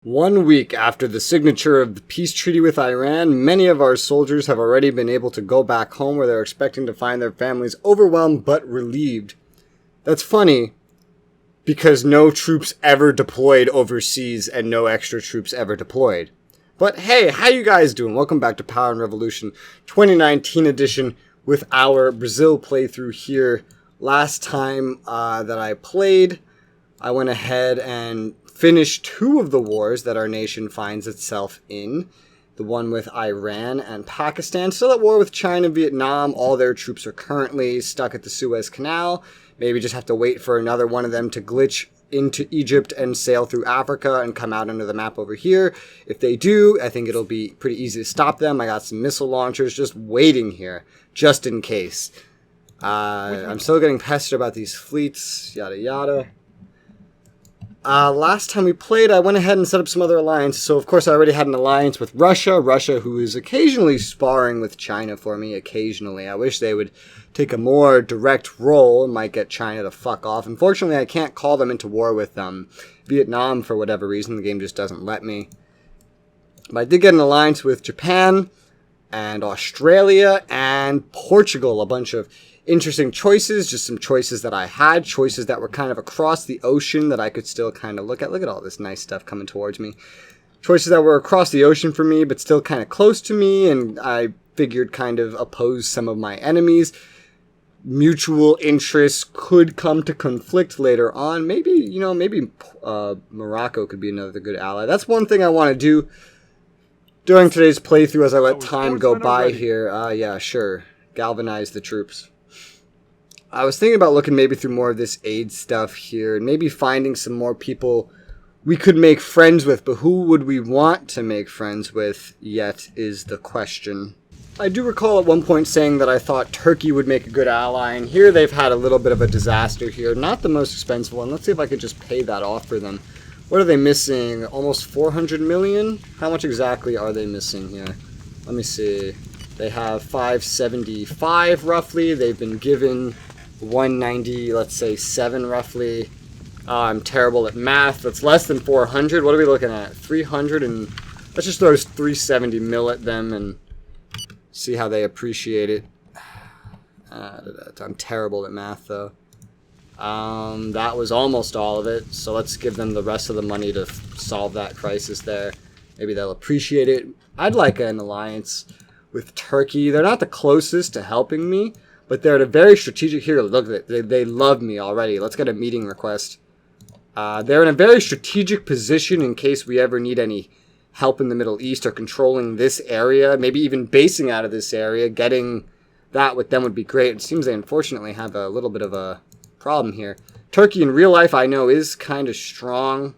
1 week after the signature of the peace treaty with Iran, many of our soldiers have already been able to go back home where they're expecting to find their families overwhelmed but relieved. That's funny, because no troops ever deployed overseas and no extra troops ever deployed. But hey, how you guys doing? Welcome back to Power and Revolution 2019 edition with our Brazil playthrough here. Last time that I played, I went ahead and finished 2 of the wars that our nation finds itself in. The one with Iran and Pakistan. Still at war with China, Vietnam. All their troops are currently stuck at the Suez Canal. Maybe just have to wait for another one of them to glitch into Egypt and sail through Africa and come out under the map over here. If they do, I think it'll be pretty easy to stop them. I got some missile launchers just waiting here, just in case. I'm still getting pestered about these fleets, yada yada. Last time we played, I went ahead and set up some other alliances. So, of course, I already had an alliance with Russia. Russia, who is occasionally sparring with China for me, occasionally. I wish they would take a more direct role and might get China to fuck off. Unfortunately, I can't call them into war with Vietnam for whatever reason. The game just doesn't let me. But I did get an alliance with Japan and Australia and Portugal. A bunch of interesting choices, just some choices that I had, choices that were kind of across the ocean that I could still kind of look at. Look at all this nice stuff coming towards me. Choices that were across the ocean for me, but still kind of close to me, and I figured kind of oppose some of my enemies. Mutual interests could come to conflict later on. Maybe, maybe Morocco could be another good ally. That's one thing I want to do during today's playthrough as I let time go by here. Yeah, sure. Galvanize the troops. I was thinking about looking maybe through more of this aid stuff here and maybe finding some more people we could make friends with, but who would we want to make friends with yet is the question. I do recall at one point saying that I thought Turkey would make a good ally, and here they've had a little bit of a disaster here. Not the most expensive one. Let's see if I could just pay that off for them. What are they missing? Almost 400 million? How much exactly are they missing here? Let me see. They have 575 roughly. They've been given 190, let's say 7 roughly. I'm terrible at math. That's less than 400. What are we looking at? 300, and let's just throw 370 mil at them and see how they appreciate it. I'm terrible at math though. That was almost all of it. So let's give them the rest of the money to solve that crisis there. Maybe they'll appreciate it. I'd like an alliance with Turkey. They're not the closest to helping me, but they're at a very strategic... Here, look at it. They love me already. Let's get a meeting request. They're in a very strategic position in case we ever need any help in the Middle East or controlling this area. Maybe even basing out of this area. Getting that with them would be great. It seems they unfortunately have a little bit of a problem here. Turkey in real life, I know, is kind of strong.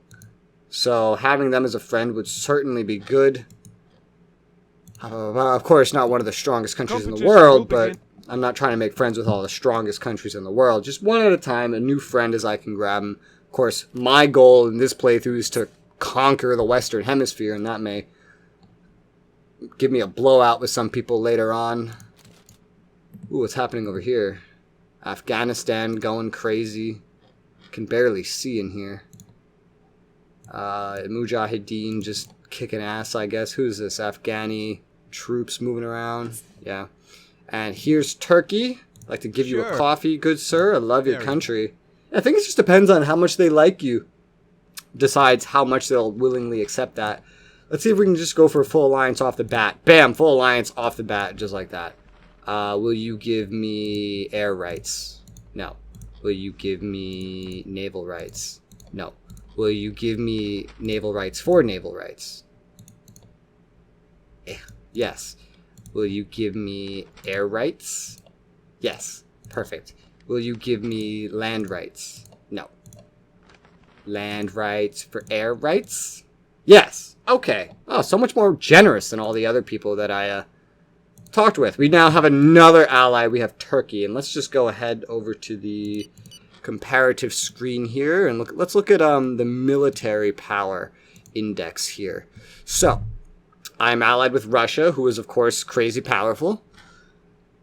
So having them as a friend would certainly be good. Of course, not one of the strongest countries in the world, but I'm not trying to make friends with all the strongest countries in the world. Just one at a time, a new friend as I can grab them. Of course, my goal in this playthrough is to conquer the Western Hemisphere, and that may give me a blowout with some people later on. Ooh, what's happening over here? Afghanistan going crazy. Can barely see in here. Mujahideen just kicking ass, I guess. Who's this? Afghani troops moving around. Yeah. And here's Turkey. I'd like to give you a coffee, good sir. I love your country. I think it just depends on how much they like you. Decides how much they'll willingly accept that. Let's see if we can just go for a full alliance off the bat. Bam! Full alliance off the bat, just like that. Will you give me air rights? No. Will you give me naval rights? No. Will you give me naval rights for naval rights? Yes. Will you give me air rights? Yes. Perfect. Will you give me land rights? No. Land rights for air rights? Yes. Okay. Oh, so much more generous than all the other people that I talked with. We now have another ally. We have Turkey. And let's just go ahead over to the comparative screen here. And let's look at the military power index here. So, I'm allied with Russia, who is, of course, crazy powerful.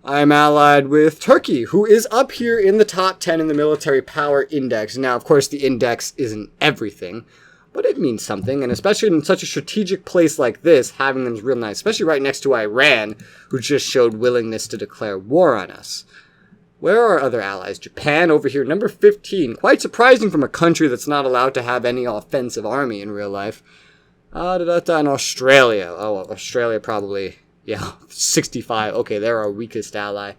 I'm allied with Turkey, who is up here in the top 10 in the military power index. Now, of course, the index isn't everything, but it means something, and especially in such a strategic place like this, having them is real nice, especially right next to Iran, who just showed willingness to declare war on us. Where are our other allies? Japan over here, number 15. Quite surprising from a country that's not allowed to have any offensive army in real life. And Australia. Oh, Australia probably, yeah, 65. Okay, they're our weakest ally.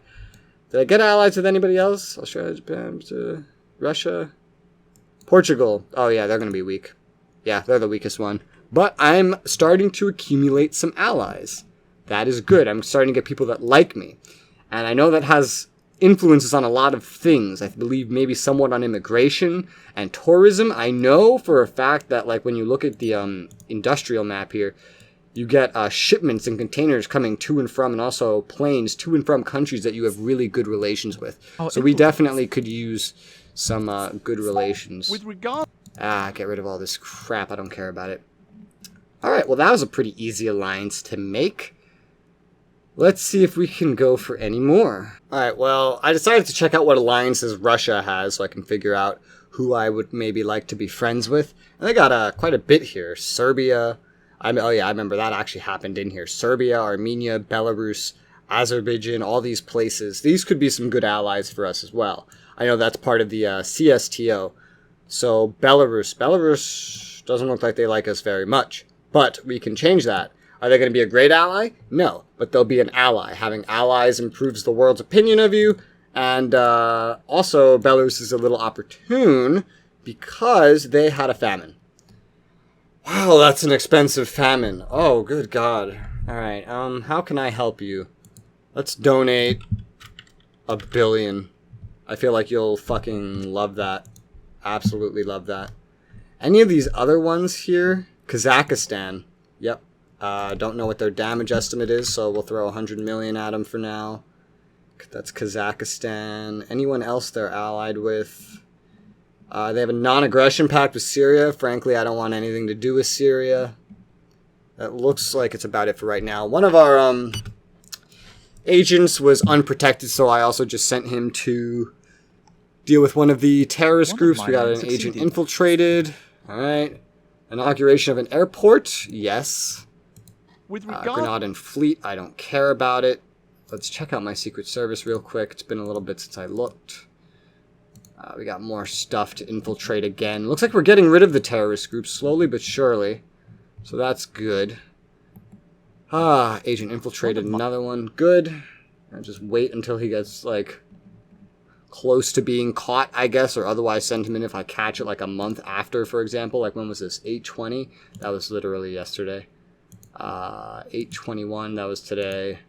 Did I get allies with anybody else? Australia, Japan, Russia, Portugal. Oh yeah, they're going to be weak. Yeah, they're the weakest one. But I'm starting to accumulate some allies. That is good. I'm starting to get people that like me. And I know that has influences on a lot of things. I believe maybe somewhat on immigration and tourism. I know for a fact that like when you look at the industrial map here, you get shipments and containers coming to and from, and also planes to and from countries that you have really good relations with. So we definitely could use some good relations. With regard... Get rid of all this crap. I don't care about it. Alright, well that was a pretty easy alliance to make. Let's see if we can go for any more. Alright, well, I decided to check out what alliances Russia has so I can figure out who I would maybe like to be friends with. And they got quite a bit here. Serbia. Oh yeah, I remember that actually happened in here. Serbia, Armenia, Belarus, Azerbaijan, all these places. These could be some good allies for us as well. I know that's part of the CSTO. So Belarus doesn't look like they like us very much. But we can change that. Are they going to be a great ally? No, but they'll be an ally. Having allies improves the world's opinion of you. And also, Belarus is a little opportune because they had a famine. Wow, that's an expensive famine. Oh, good God. All right, how can I help you? Let's donate $1 billion. I feel like you'll fucking love that. Absolutely love that. Any of these other ones here? Kazakhstan. Yep. Don't know what their damage estimate is, so we'll throw 100 million at them for now. That's Kazakhstan. Anyone else they're allied with? They have a non-aggression pact with Syria. Frankly, I don't want anything to do with Syria. That looks like it's about it for right now. One of our agents was unprotected, so I also just sent him to deal with one of the terrorist groups. We got an agent infiltrated. All right. Inauguration of an airport. Yes. With Grenadian fleet. I don't care about it. Let's check out my Secret Service real quick. It's been a little bit since I looked. We got more stuff to infiltrate again. Looks like we're getting rid of the terrorist group slowly but surely. So that's good. Agent infiltrated another one. Good. I'll just wait until he gets, like, close to being caught, I guess, or otherwise send him in if I catch it, like, a month after, for example. Like, when was this? 8/20? That was literally yesterday. 8/21, that was today.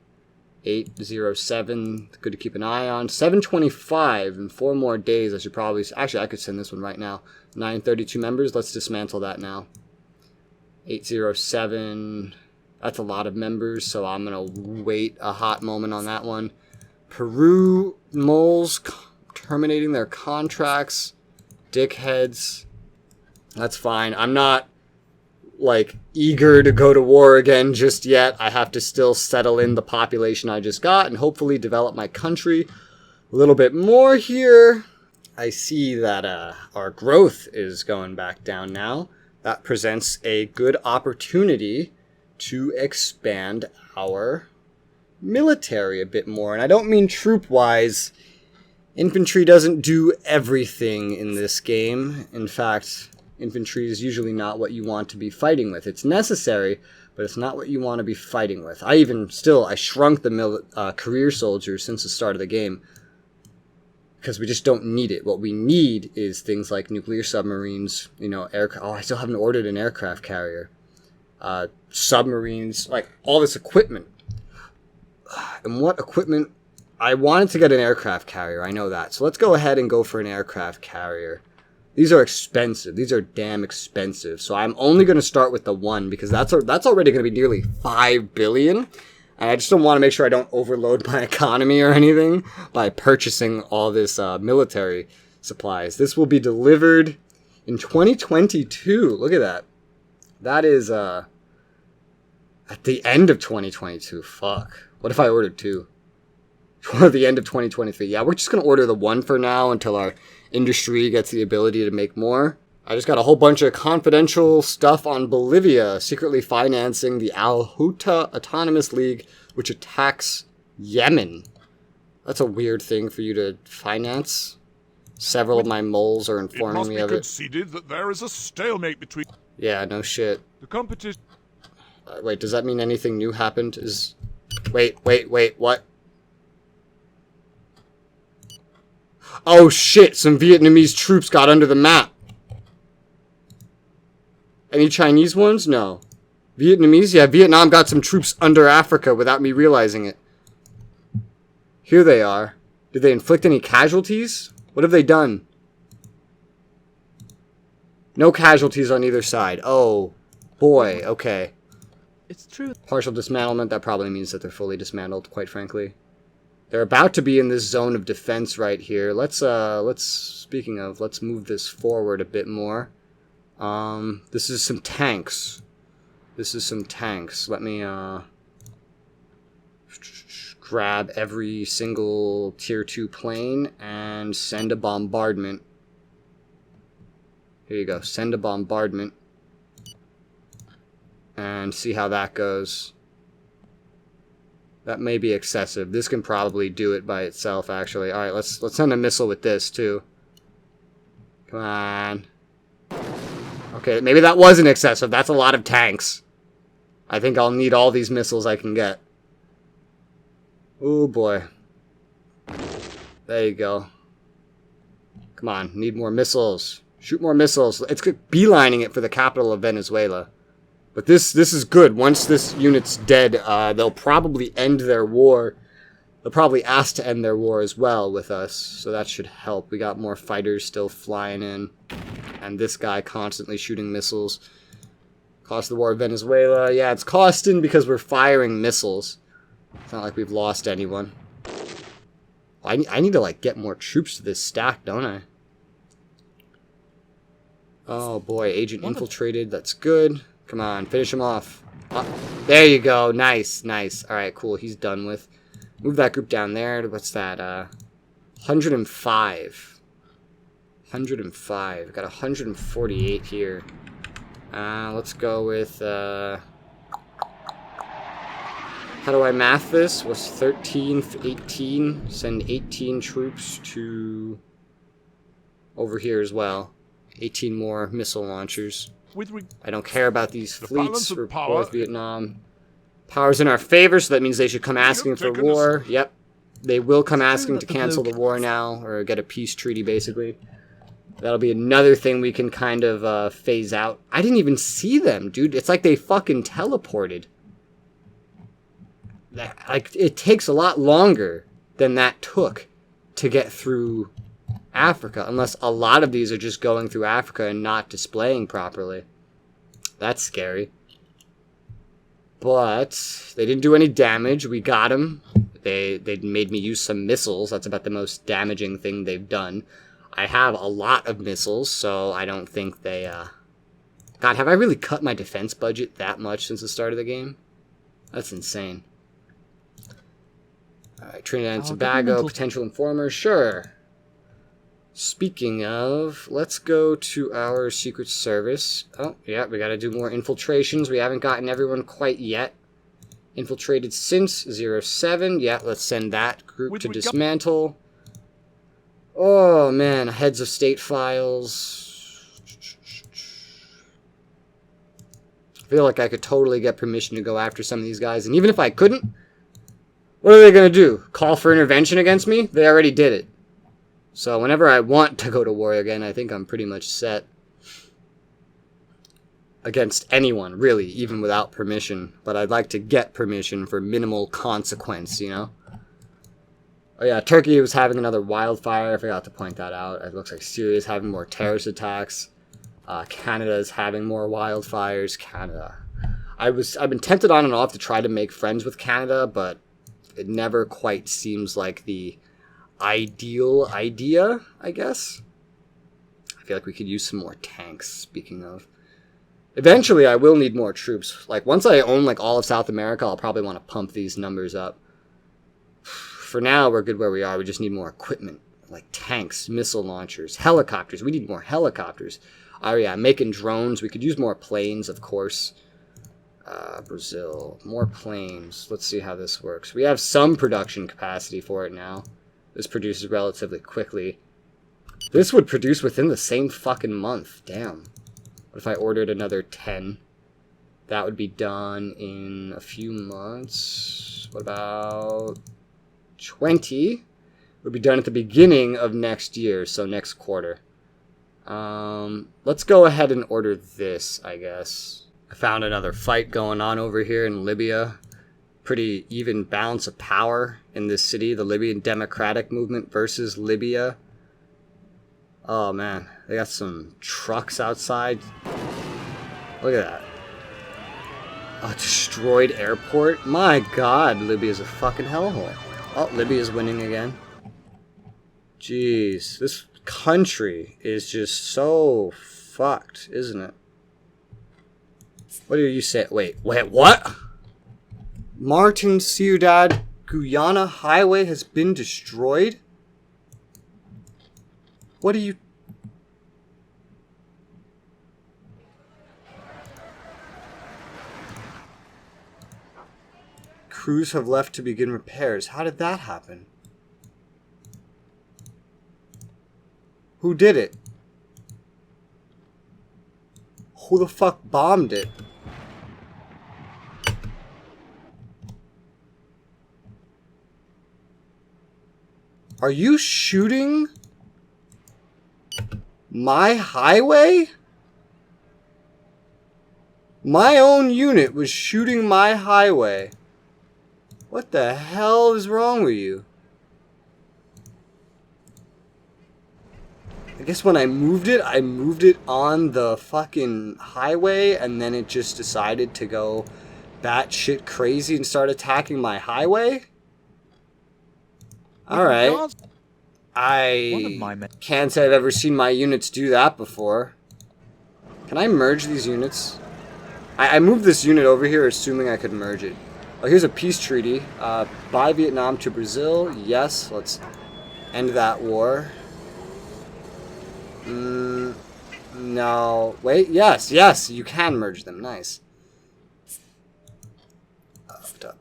8/07, good to keep an eye on. 7/25, in 4 more days, I should probably... Actually, I could send this one right now. 932 members, let's dismantle that now. 8/07, that's a lot of members, so I'm going to wait a hot moment on that one. Peru, moles, terminating their contracts. Dickheads. That's fine. I'm not, like, eager to go to war again just yet. I have to still settle in the population I just got and hopefully develop my country a little bit more here. I see that our growth is going back down now. That presents a good opportunity to expand our military a bit more. And I don't mean troop-wise. Infantry doesn't do everything in this game. In fact, infantry is usually not what you want to be fighting with. It's necessary, but it's not what you want to be fighting with. I shrunk the career soldiers since the start of the game because we just don't need it. What we need is things like nuclear submarines, aircraft. Oh, I still haven't ordered an aircraft carrier. Submarines, like all this equipment. And what equipment? I wanted to get an aircraft carrier, I know that. So let's go ahead and go for an aircraft carrier. These are expensive. These are damn expensive. So I'm only going to start with the one because that's already going to be nearly $5 billion. And I just don't want to make sure I don't overload my economy or anything by purchasing all this military supplies. This will be delivered in 2022. Look at that. That is at the end of 2022. Fuck. What if I ordered 2? Toward the end of 2023. Yeah, we're just going to order the 1 for now until our industry gets the ability to make more. I just got a whole bunch of confidential stuff on Bolivia, secretly financing the Al-Houta Autonomous League, which attacks Yemen. That's a weird thing for you to finance. Several of my moles are informing me of it. It must be conceded that there is a stalemate between... Yeah, no shit. The competition... Wait, does that mean anything new happened? Wait, what? Oh shit, some Vietnamese troops got under the map. Any Chinese ones? No. Vietnamese? Yeah, Vietnam got some troops under Africa without me realizing it. Here they are. Did they inflict any casualties? What have they done? No casualties on either side. Oh, boy. Okay. It's true. Partial dismantlement. That probably means that they're fully dismantled, quite frankly. They're about to be in this zone of defense right here. Speaking of, let's move this forward a bit more. This is some tanks. Let me, grab every single tier 2 plane and send a bombardment. Here you go. Send a bombardment. And see how that goes. That may be excessive. This can probably do it by itself, actually. Alright, let's send a missile with this, too. Come on. Okay, maybe that wasn't excessive. That's a lot of tanks. I think I'll need all these missiles I can get. Oh boy. There you go. Come on, need more missiles. Shoot more missiles. It's beelining it for the capital of Venezuela. But this is good. Once this unit's dead, they'll probably end their war. They'll probably ask to end their war as well with us. So that should help. We got more fighters still flying in. And this guy constantly shooting missiles. Cost the war of Venezuela. Yeah, it's costing because we're firing missiles. It's not like we've lost anyone. I need to, like, get more troops to this stack, don't I? Oh, boy. Agent infiltrated. That's good. Come on. Finish him off. There you go. Nice. Alright, cool. He's done with. Move that group down there. What's that? 105. 105. Got 148 here. Let's go with, how do I math this? What's 13, 18? Send 18 troops to over here as well. 18 more missile launchers. I don't care about these fleets for North Vietnam. Power's in our favor, so that means they should come asking for war. Yep. They will come asking to cancel the war now, or get a peace treaty, basically. That'll be another thing we can kind of phase out. I didn't even see them, dude. It's like they fucking teleported. Like, it takes a lot longer than that took to get through Africa, unless a lot of these are just going through Africa and not displaying properly. That's scary. But they didn't do any damage. We got them. They made me use some missiles. That's about the most damaging thing they've done. I have a lot of missiles, so I don't think they, God, have I really cut my defense budget that much since the start of the game? That's insane. Alright, Trinidad and Tobago, potential informers, sure. Speaking of, let's go to our Secret Service. Oh, yeah, we gotta do more infiltrations. We haven't gotten everyone quite yet. Infiltrated since 07. Yeah, let's send that group to dismantle. Oh, man, heads of state files. I feel like I could totally get permission to go after some of these guys. And even if I couldn't, what are they going to do? Call for intervention against me? They already did it. So whenever I want to go to war again, I think I'm pretty much set. Against anyone, really, even without permission. But I'd like to get permission for minimal consequence, you know? Oh yeah, Turkey was having another wildfire. I forgot to point that out. It looks like Syria is having more terrorist attacks. Canada is having more wildfires. Canada. I've been tempted on and off to try to make friends with Canada, but it never quite seems like the ideal idea, I guess. I feel like we could use some more tanks, speaking of. Eventually, I will need more troops. Like, once I own, like, all of South America, I'll probably want to pump these numbers up. For now, we're good where we are. We just need more equipment. Like tanks, missile launchers, helicopters. We need more helicopters. Oh yeah, making drones. We could use more planes, of course. Brazil, more planes. Let's see how this works. We have some production capacity for it now. This produces relatively quickly. This would produce within the same fucking month. Damn. What if I ordered another 10? That would be done in a few months. What about 20? Would be done at the beginning of next year, so next quarter. Let's go ahead and order this, I guess. I found another fight going on over here in Libya. Pretty even balance of power in this city. The Libyan Democratic Movement versus Libya. Oh man, they got some trucks outside. Look at that. A destroyed airport? My god, Libya's a fucking hellhole. Oh, Libya's winning again. Jeez, this country is just so fucked, isn't it? What do you say? Wait, what? Martin Ciudad Guyana highway has been destroyed? What are you... Crews have left to begin repairs. How did that happen? Who did it? Who the fuck bombed it? Are you shooting my highway? My own unit was shooting my highway. What the hell is wrong with you? I guess when I moved it on the fucking highway, and then it just decided to go batshit crazy and start attacking my highway? Alright. I can't say I've ever seen my units do that before. Can I merge these units? I moved this unit over here assuming I could merge it. Oh, here's a peace treaty. By Vietnam to Brazil. Yes, let's end that war. No. Wait, yes, you can merge them. Nice.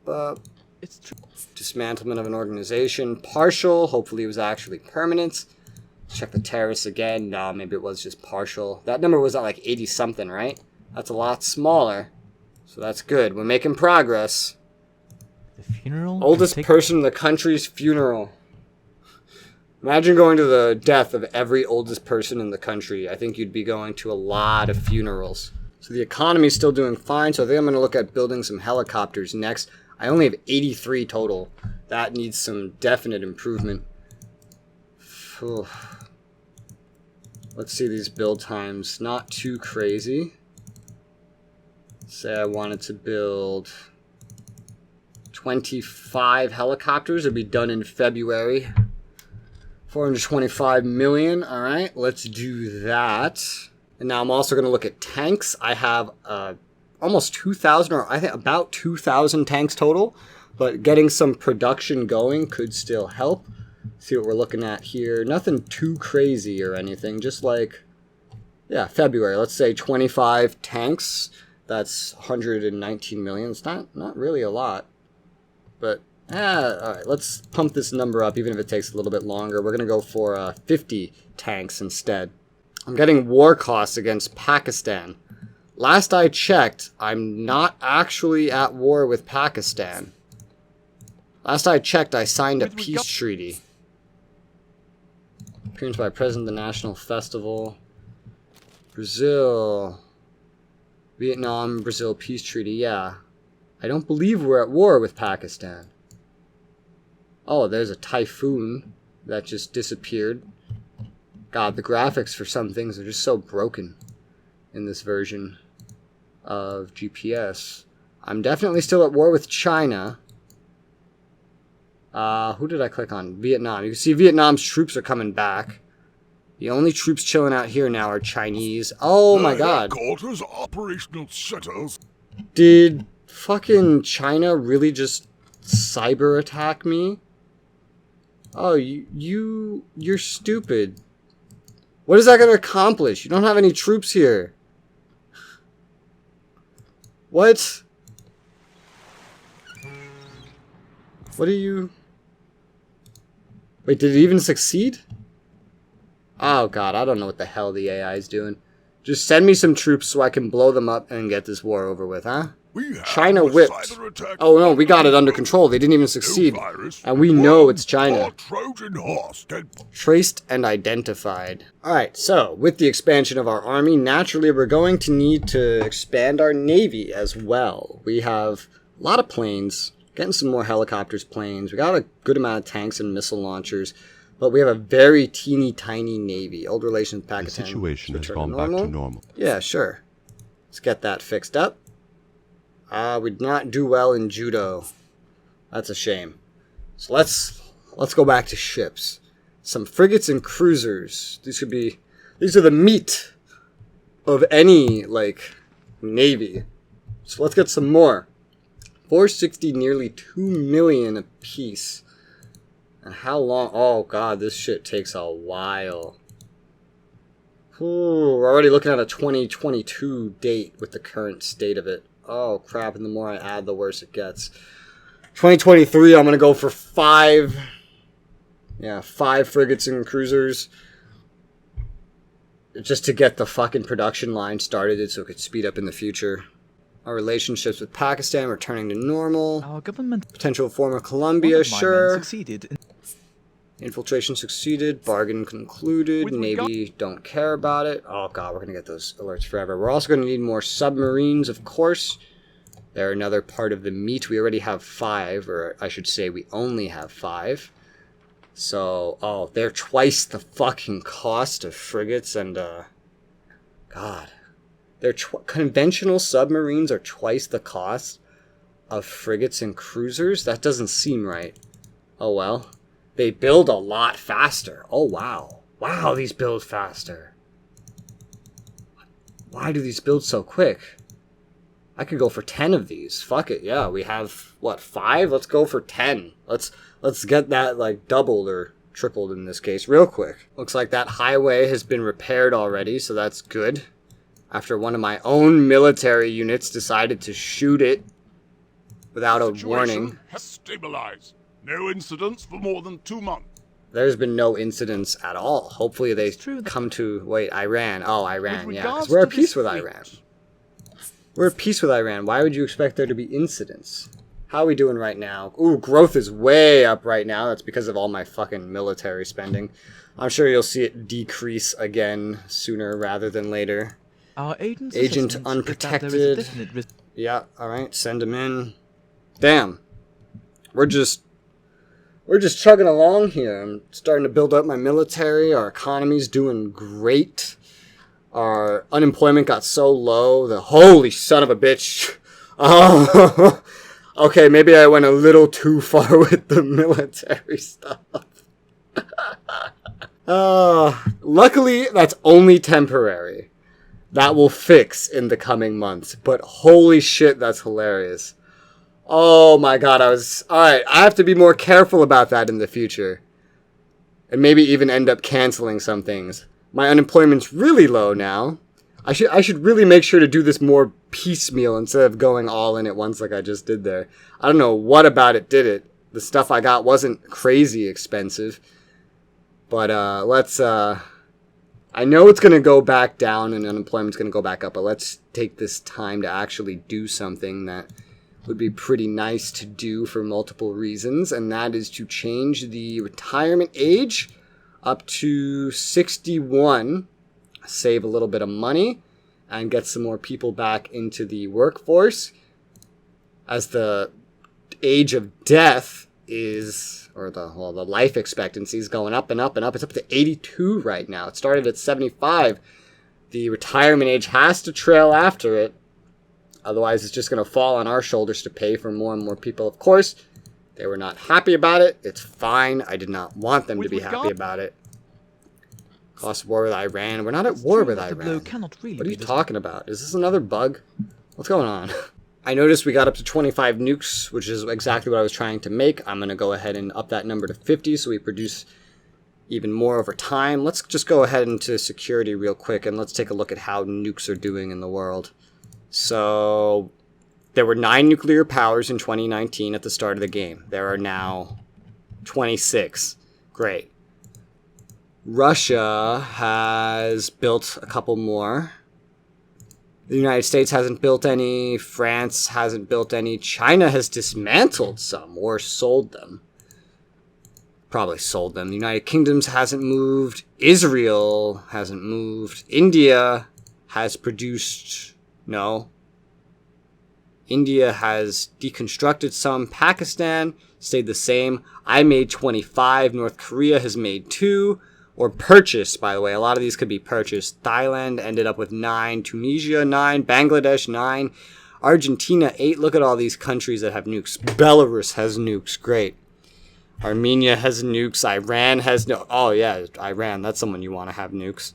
Up. It's true. Dismantlement of an organization. Partial. Hopefully it was actually permanent. Check the terrorists again. No, maybe it was just partial. That number was at like 80 something, right? That's a lot smaller. So that's good. We're making progress. The funeral? Oldest person in the country's funeral. Imagine going to the death of every oldest person in the country. I think you'd be going to a lot of funerals. So the economy's still doing fine, so I think I'm going to look at building some helicopters next. I only have 83 total. That needs some definite improvement. Let's see these build times. Not too crazy. Say I wanted to build 25 helicopters. It'll be done in February. 425 million. All right, let's do that. And now I'm also going to look at tanks. I have almost 2,000, or I think about 2,000 tanks total. But getting some production going could still help. See what we're looking at here. Nothing too crazy or anything. Just like, yeah, February. Let's say 25 tanks. That's 119 million. It's not really a lot. But, all right, let's pump this number up, even if it takes a little bit longer. We're going to go for 50 tanks instead. I'm getting war costs against Pakistan. Last I checked, I'm not actually at war with Pakistan. Last I checked, I signed a peace treaty. Appearance by President of the National Festival. Brazil. Vietnam, Brazil peace treaty, yeah. I don't believe we're at war with Pakistan. Oh, there's a typhoon that just disappeared. God, the graphics for some things are just so broken in this version of GPS. I'm definitely still at war with China. Who did I click on? Vietnam. You can see Vietnam's troops are coming back. The only troops chilling out here now are Chinese. Oh my god. Headquarters operational centers. Did fucking China really just cyber attack me? Oh, you're stupid. What is that going to accomplish? You don't have any troops here. What? What are you... Wait, did it even succeed? Oh god, I don't know what the hell the AI is doing. Just send me some troops so I can blow them up and get this war over with, huh? China whipped. Oh no, we got it under control. They didn't even succeed. And we know it's China. Traced and identified. Alright, so with the expansion of our army, naturally we're going to need to expand our navy as well. We have a lot of planes, getting some more helicopters, planes. We got a good amount of tanks and missile launchers. But we have a very teeny tiny navy. Old relations with Pakistan. The situation has gone back to normal. Yeah, sure. Let's get that fixed up. We did not do well in judo. That's a shame. So let's go back to ships. Some frigates and cruisers. These are the meat of any navy. So let's get some more. 460, nearly 2 million apiece. And how long? Oh god, this shit takes a while. Ooh, we're already looking at a 2022 date with the current state of it. Oh crap, and the more I add, the worse it gets. 2023, I'm going to go for 5. Yeah, 5 frigates and cruisers. Just to get the fucking production line started so it could speed up in the future. Our relationships with Pakistan returning to normal. Our government... Potential former Colombia, sure. Succeeded. Infiltration succeeded. Bargain concluded. Navy don't care about it. Oh god, we're going to get those alerts forever. We're also going to need more submarines, of course. They're another part of the meat. We already have 5, or I should say we only have 5. So, oh, they're twice the fucking cost of frigates and, God. Their conventional submarines are twice the cost of frigates and cruisers? That doesn't seem right. Oh well. They build a lot faster. Oh wow. Wow, these build faster. Why do these build so quick? I could go for 10 of these. Fuck it. Yeah, we have, what, 5? Let's go for 10. Let's get that, doubled or tripled in this case real quick. Looks like that highway has been repaired already, so that's good. After one of my own military units decided to shoot it without a warning. Has stabilized. No incidents for more than 2 months. There's been no incidents at all. Hopefully they come to... Wait, Iran. Oh, Iran, yeah. Because we're at peace with Iran. We're at peace with Iran. Why would you expect there to be incidents? How are we doing right now? Ooh, growth is way up right now. That's because of all my fucking military spending. I'm sure you'll see it decrease again sooner rather than later. Our Agent unprotected. Yeah, alright, send him in. Damn. We're just chugging along here. I'm starting to build up my military. Our economy's doing great. Our unemployment got so low. The holy son of a bitch. Oh, okay, maybe I went a little too far with the military stuff. Luckily, that's only temporary. That will fix in the coming months. But holy shit, that's hilarious. Oh my god, alright, I have to be more careful about that in the future. And maybe even end up canceling some things. My unemployment's really low now. I should really make sure to do this more piecemeal instead of going all in at once like I just did there. I don't know what about it did it. The stuff I got wasn't crazy expensive. But I know it's going to go back down and unemployment's going to go back up, but let's take this time to actually do something that would be pretty nice to do for multiple reasons, and that is to change the retirement age up to 61, save a little bit of money, and get some more people back into the workforce, as the age of death is, or the life expectancy is going up and up and up. It's up to 82 right now. It started at 75. The retirement age has to trail after it. Otherwise, it's just going to fall on our shoulders to pay for more and more people. Of course, they were not happy about it. It's fine. I did not want them to be happy about it. Cost war with Iran. We're not at war with Iran. What are you talking about? Is this another bug? What's going on? I noticed we got up to 25 nukes, which is exactly what I was trying to make. I'm going to go ahead and up that number to 50 so we produce even more over time. Let's just go ahead into security real quick, and let's take a look at how nukes are doing in the world. So there were 9 nuclear powers in 2019 at the start of the game. There are now 26. Great. Russia has built a couple more. The United States hasn't built any. France hasn't built any. China has dismantled some or sold them. Probably sold them. The United Kingdom hasn't moved. Israel hasn't moved. India has produced... No. India has deconstructed some. Pakistan stayed the same. I made 25. North Korea has made 2. Or purchased, by the way. A lot of these could be purchased. Thailand ended up with 9. Tunisia, 9. Bangladesh, 9. Argentina, 8. Look at all these countries that have nukes. Belarus has nukes. Great. Armenia has nukes. Iran has no... Oh, yeah, Iran. That's someone you want to have nukes.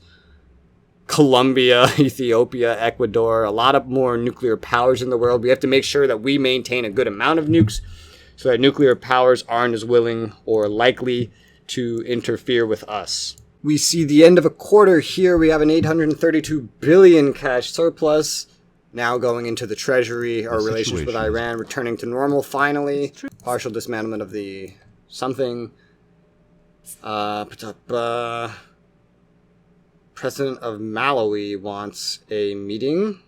Colombia, Ethiopia, Ecuador. A lot of more nuclear powers in the world. We have to make sure that we maintain a good amount of nukes so that nuclear powers aren't as willing or likely to interfere with us. We see the end of a quarter here. We have an 832 billion cash surplus. Now going into the treasury. Our relations with Iran returning to normal finally. Partial dismantlement of the... something. President of Malawi wants a meeting.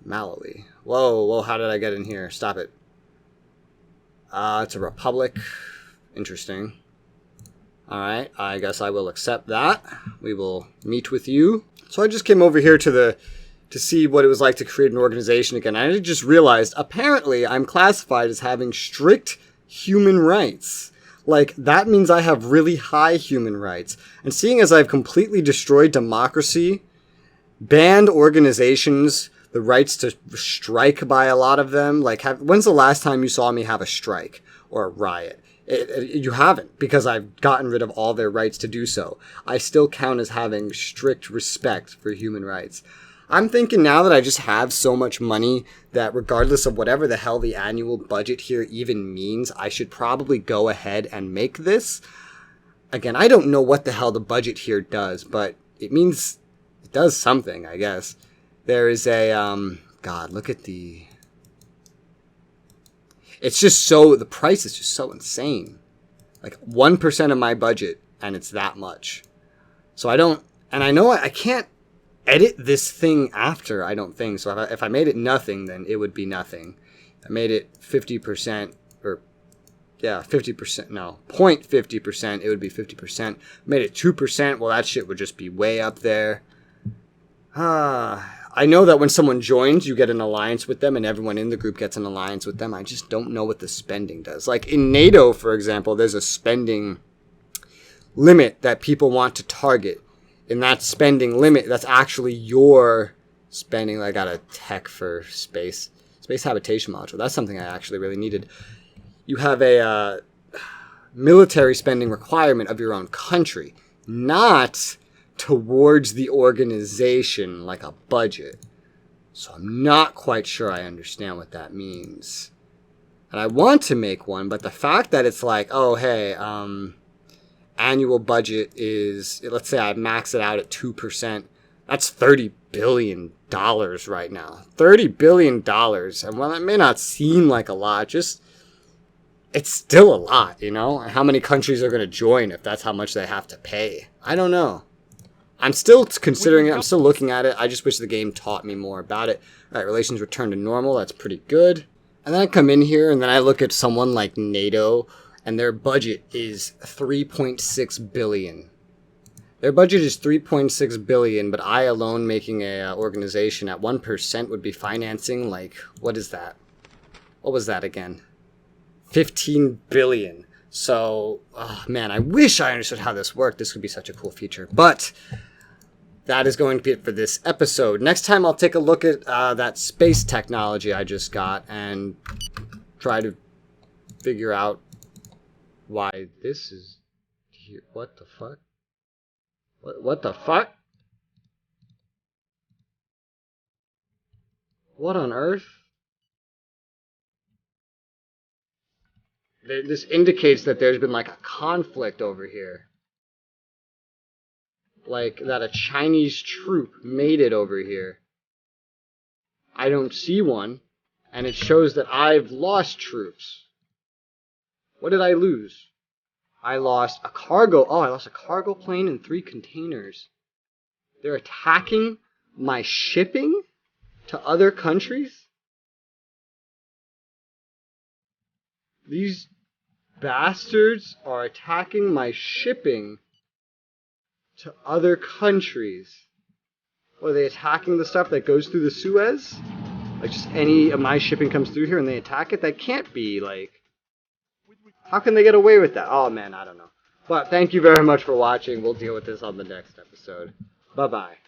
Malawi. Whoa, how did I get in here? Stop it. It's a republic. Interesting. Alright, I guess I will accept that. We will meet with you. So I just came over here to see what it was like to create an organization again. I just realized, apparently, I'm classified as having strict human rights. Like, that means I have really high human rights. And seeing as I've completely destroyed democracy, banned organizations, the rights to strike by a lot of them, like, when's the last time you saw me have a strike or a riot? You haven't, because I've gotten rid of all their rights to do so. I still count as having strict respect for human rights. I'm thinking now that I just have so much money that regardless of whatever the hell the annual budget here even means, I should probably go ahead and make this. Again, I don't know what the hell the budget here does, but it means it does something, I guess. There is a, God, look at the... It's just so, the price is just so insane. Like 1% of my budget, and it's that much. So I don't, and I know I can't edit this thing after, I don't think. So if I made it nothing, then it would be nothing. I made it 50%, or, yeah, 50%, no, 0.50%, it would be 50%. Made it 2%, well, that shit would just be way up there. I know that when someone joins, you get an alliance with them, and everyone in the group gets an alliance with them. I just don't know what the spending does. Like in NATO, for example, there's a spending limit that people want to target. In that spending limit, that's actually your spending. I got a tech for space habitation module. That's something I actually really needed. You have a military spending requirement of your own country, not towards the organization like a budget. So I'm not quite sure I understand what that means. And I want to make one, but the fact that it's like, oh, hey, annual budget is, let's say I max it out at 2%. That's $30 billion right now. $30 billion. And while that may not seem like a lot, just, it's still a lot, you know? How many countries are going to join if that's how much they have to pay? I don't know. I'm still considering it. I'm still looking at it. I just wish the game taught me more about it. All right, relations return to normal. That's pretty good. And then I come in here, and then I look at someone like NATO, and their budget is $3.6 billion. Their budget is $3.6 billion, but I alone making a organization at 1% would be financing, like, what is that? What was that again? $15 billion. So, oh, man, I wish I understood how this worked. This would be such a cool feature. But that is going to be it for this episode. Next time, I'll take a look at that space technology I just got and try to figure out why this is here. What the fuck? What the fuck? What on earth? This indicates that there's been like a conflict over here. like, that a Chinese troop made it over here. I don't see one, and it shows that I've lost troops. What did I lose? I lost a cargo. Oh, I lost a cargo plane and 3 containers. They're attacking my shipping to other countries? These bastards are attacking my shipping to other countries. What, are they attacking the stuff that goes through the Suez? Like, just any of my shipping comes through here and they attack it? That can't be, like... How can they get away with that? Oh, man, I don't know. But thank you very much for watching. We'll deal with this on the next episode. Bye-bye.